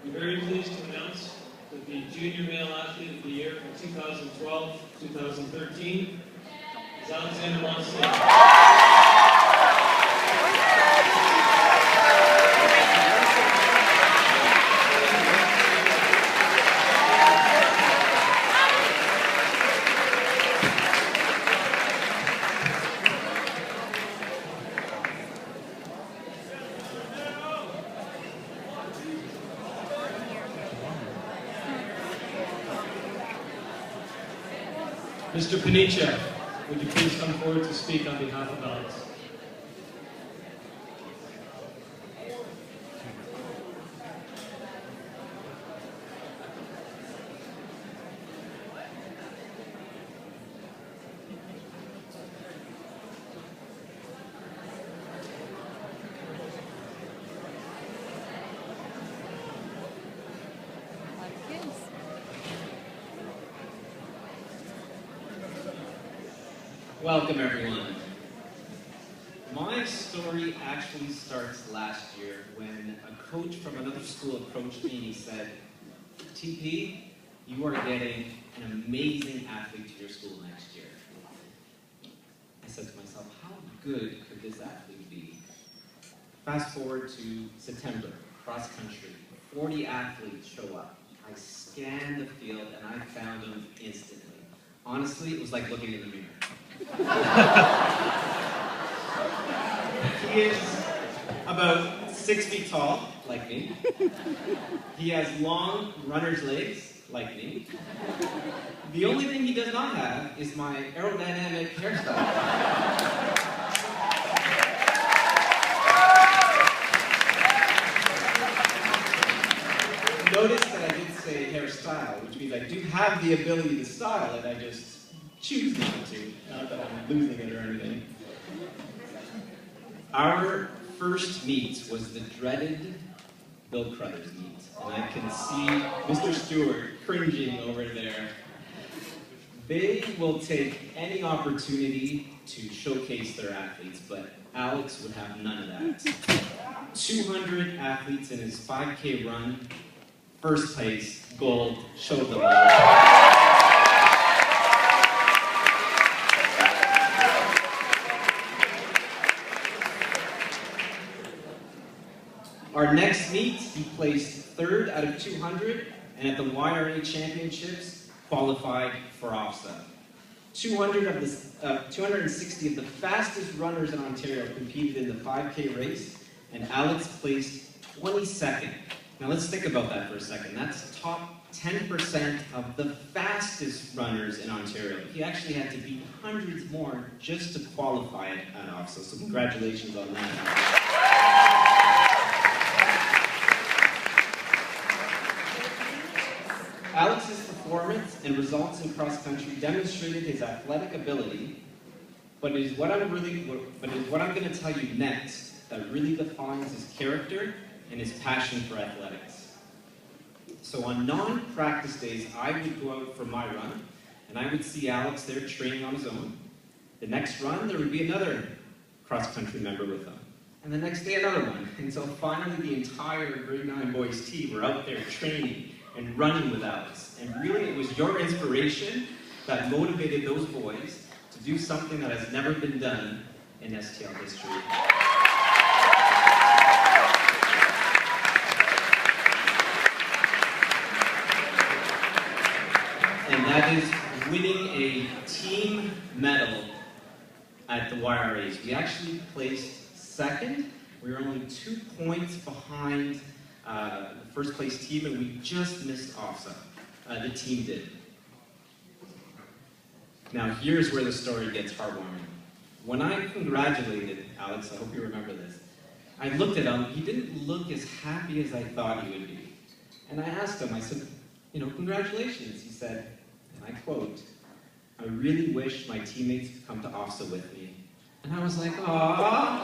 I'm very pleased to announce that the Junior Male Athlete of the Year for 2012-2013 is Alexander Monson. Mr. Panichev, would you please come forward to speak on behalf of Alex? Welcome, everyone. My story actually starts last year when a coach from another school approached me and he said, TP, you are getting an amazing athlete to your school next year. I said to myself, how good could this athlete be? Fast forward to September, cross country, 40 athletes show up. I scanned the field and I found them instantly. Honestly, it was like looking in the mirror. He is about 6 feet tall, like me. He has long runner's legs, like me. The only thing he does not have is my aerodynamic hairstyle. Notice that I did say hairstyle, which means I do have the ability to style it, I just choose not to, not that I'm losing it or anything. Our first meet was the dreaded Bill Crothers meet, and I can see Mr. Stewart cringing over there. They will take any opportunity to showcase their athletes, but Alex would have none of that. 200 athletes in his 5K run, first place, gold, showed them all. Our next meet, he placed 3rd out of 200, and at the YRA Championships, qualified for OFSA. 260 of the fastest runners in Ontario competed in the 5K race, and Alex placed 22nd. Now let's think about that for a second. That's top 10% of the fastest runners in Ontario. He actually had to beat hundreds more just to qualify at OFSA, so congratulations on that. Alex's performance and results in cross country demonstrated his athletic ability, but it is what I'm going to tell you next that really defines his character and his passion for athletics. So on non-practice days, I would go out for my run, and I would see Alex there training on his own. The next run, there would be another cross-country member with him. And the next day, another one. Until finally, the entire grade 9 boys team were out there training and running with Alex. And really, it was your inspiration that motivated those boys to do something that has never been done in STL history. And that is winning a team medal at the YRAs. We actually placed 2nd. We were only 2 points behind the first place team, and we just missed OFSA. The team did. Now here's where the story gets heartwarming. When I congratulated Alex, I hope you remember this, I looked at him, he didn't look as happy as I thought he would be. And I asked him, I said, congratulations. He said, and I quote, I really wish my teammates could come to OFSA with me. And I was like, aww.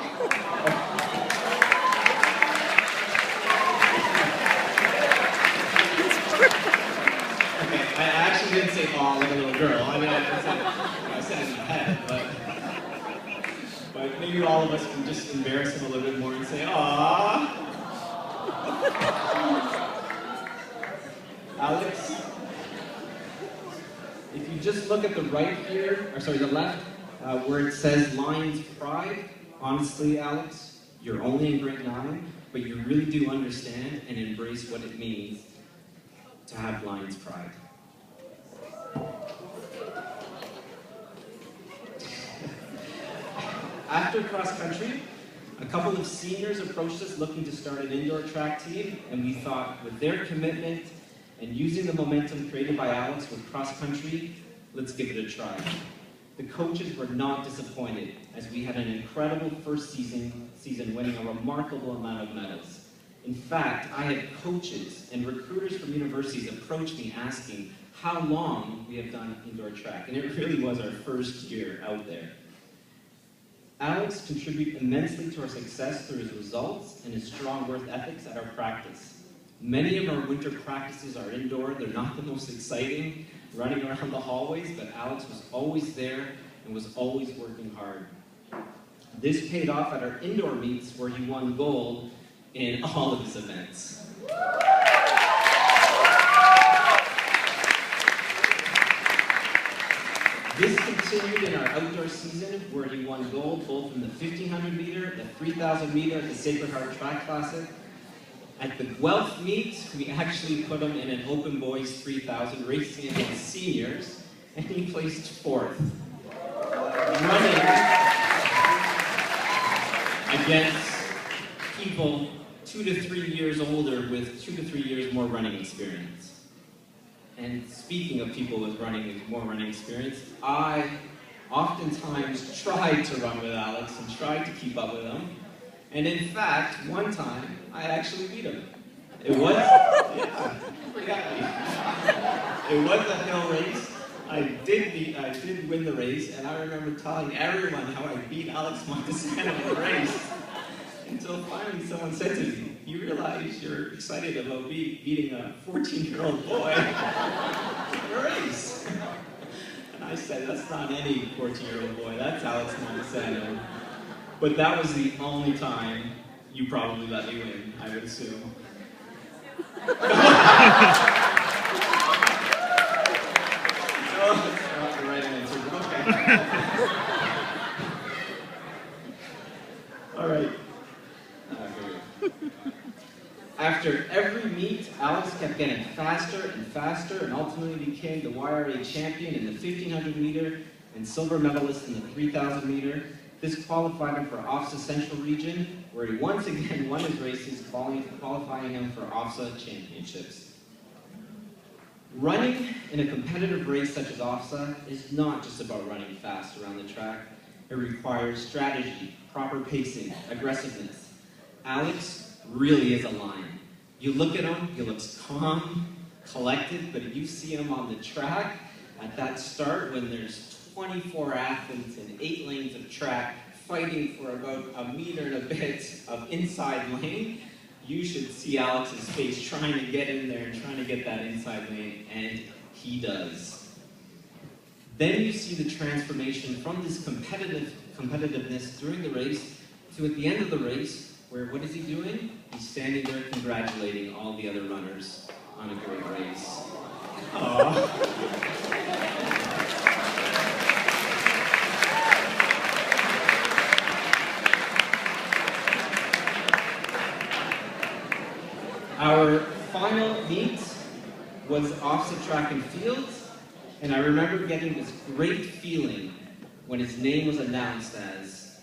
Okay, I actually didn't say aw like a little girl. I mean, I said it in my head, but maybe all of us can just embarrass him a little bit more and say, aww. Alex, if you just look at the right here, or sorry, the left, where it says Lions Pride, honestly, Alex, you're only in grade 9, but you really do understand and embrace what it means to have Lions Pride. After cross country, a couple of seniors approached us looking to start an indoor track team, and we thought with their commitment and using the momentum created by Alex with cross country, let's give it a try. The coaches were not disappointed, as we had an incredible first season winning a remarkable amount of medals. In fact, I had coaches and recruiters from universities approach me asking how long we have done indoor track, and it really was our first year out there. Alex contributed immensely to our success through his results and his strong work ethics at our practice. Many of our winter practices are indoor. They're not the most exciting, running around the hallways, but Alex was always there and was always working hard. This paid off at our indoor meets, where he won gold in all of his events. This continued in our outdoor season, where he won gold both in the 1500 meter, the 3000 meter at the Sacred Heart Track Classic. At the Guelph meet, we actually put him in an open boys 3000 racing against seniors, and he placed 4th. Running against people 2 to 3 years older with 2 to 3 years more running experience. And speaking of people with more running experience, I oftentimes tried to run with Alex and tried to keep up with him. And in fact, one time, I actually beat him. It was, yeah, pretty happy. It was a hill race. I did win the race, and I remember telling everyone how I beat Alex Montesano in the race. Until finally someone said to me, "You realize you're excited about beating a 14-year-old boy in a race?" And I said, "That's not any 14-year-old boy, that's Alex Montesano." But that was the only time you probably let me win, I would assume. No, that's not the right answer, but okay. All right. After every meet, Alex kept getting faster and faster, and ultimately became the YRA champion in the 1500 meter and silver medalist in the 3000 meter. This qualified him for OFSA Central Region, where he once again won his races, qualifying him for OFSA championships. Running in a competitive race such as OFSA is not just about running fast around the track. It requires strategy, proper pacing, aggressiveness. Alex really is a lion. You look at him, he looks calm, collected, but if you see him on the track at that start when there's 24 athletes in 8 lanes of track fighting for about a meter and a bit of inside lane, you should see Alex's face trying to get in there and trying to get that inside lane, and he does. Then you see the transformation from this competitiveness during the race to at the end of the race, where what is he doing? He's standing there congratulating all the other runners on a great race. Aww. Our final meet was OFSA Track and Field, and I remember getting this great feeling when his name was announced as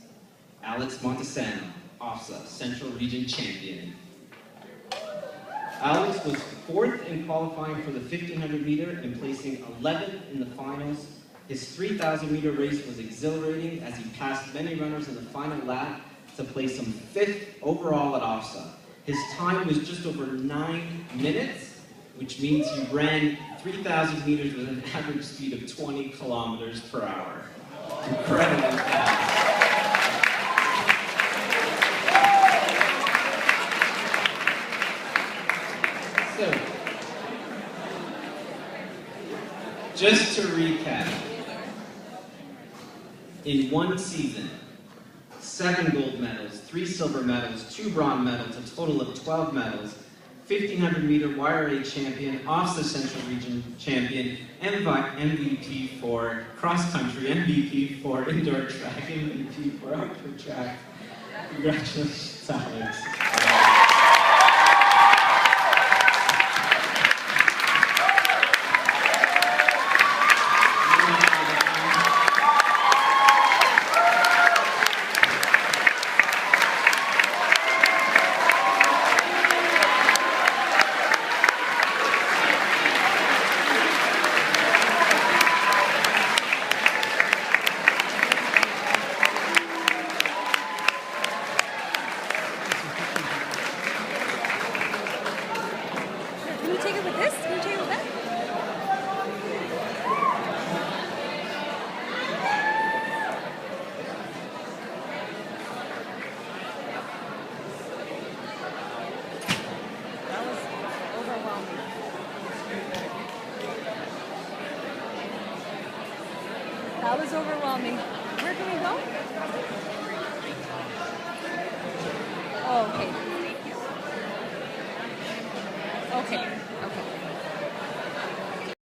Alex Montesano, OFSA Central Region Champion. Alex was 4th in qualifying for the 1500 meter and placing 11th in the finals. His 3000 meter race was exhilarating as he passed many runners in the final lap to place him 5th overall at OFSA. His time was just over 9 minutes, which means he ran 3,000 meters with an average speed of 20 kilometers per hour. Incredibly fast. So, just to recap, in one season, 7 gold medals, 3 silver medals, 2 bronze medals, a total of 12 medals, 1500 meter YRA champion, OFSA Central Region champion, MVP for cross country, MVP for indoor track, MVP for outdoor track. Congratulations, Alex. Take it with this? Can you take it with that? That was overwhelming. That was overwhelming. Where can we go?